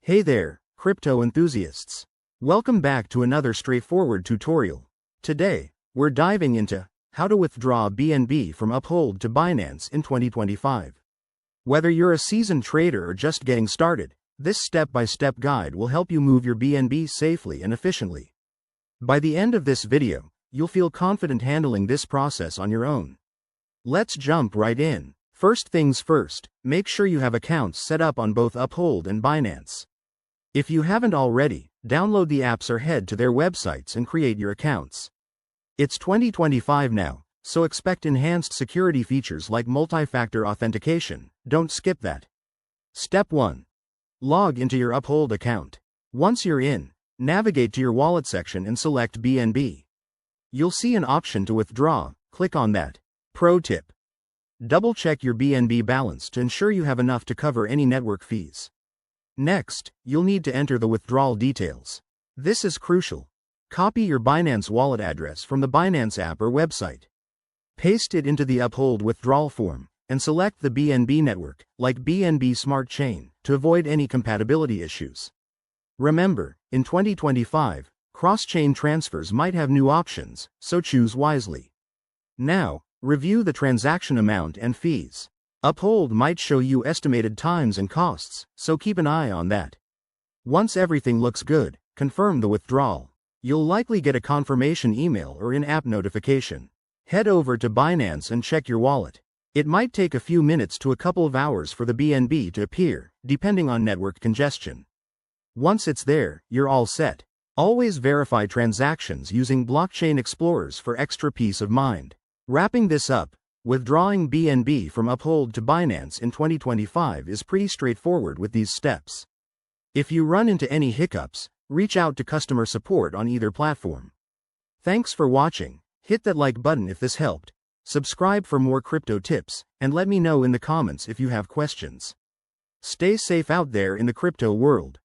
Hey there, crypto enthusiasts. Welcome back to another straightforward tutorial. Today, we're diving into how to withdraw BNB from Uphold to Binance in 2025. Whether you're a seasoned trader or just getting started, this step-by-step guide will help you move your BNB safely and efficiently. By the end of this video, you'll feel confident handling this process on your own. Let's jump right in. First things first, make sure you have accounts set up on both Uphold and Binance. If you haven't already, download the apps or head to their websites and create your accounts. It's 2025 now, so expect enhanced security features like multi-factor authentication. Don't skip that. Step 1. Log into your Uphold account. Once you're in, navigate to your wallet section and select BNB. You'll see an option to withdraw. Click on that. Pro tip: double-check your BNB balance to ensure you have enough to cover any network fees. Next, you'll need to enter the withdrawal details. This is crucial. Copy your Binance wallet address from the Binance app or website. Paste it into the Uphold withdrawal form, and select the BNB network, like BNB Smart Chain, to avoid any compatibility issues. Remember, in 2025, cross-chain transfers might have new options, so choose wisely. Now, review the transaction amount and fees. Uphold might show you estimated times and costs, so keep an eye on that. Once everything looks good, confirm the withdrawal. You'll likely get a confirmation email or in-app notification. Head over to Binance and check your wallet. It might take a few minutes to a couple of hours for the BNB to appear, depending on network congestion. Once it's there, you're all set. Always verify transactions using blockchain explorers for extra peace of mind. Wrapping this up, withdrawing BNB from Uphold to Binance in 2025 is pretty straightforward with these steps. If you run into any hiccups, reach out to customer support on either platform. Thanks for watching. Hit that like button if this helped. Subscribe for more crypto tips, and let me know in the comments if you have questions. Stay safe out there in the crypto world.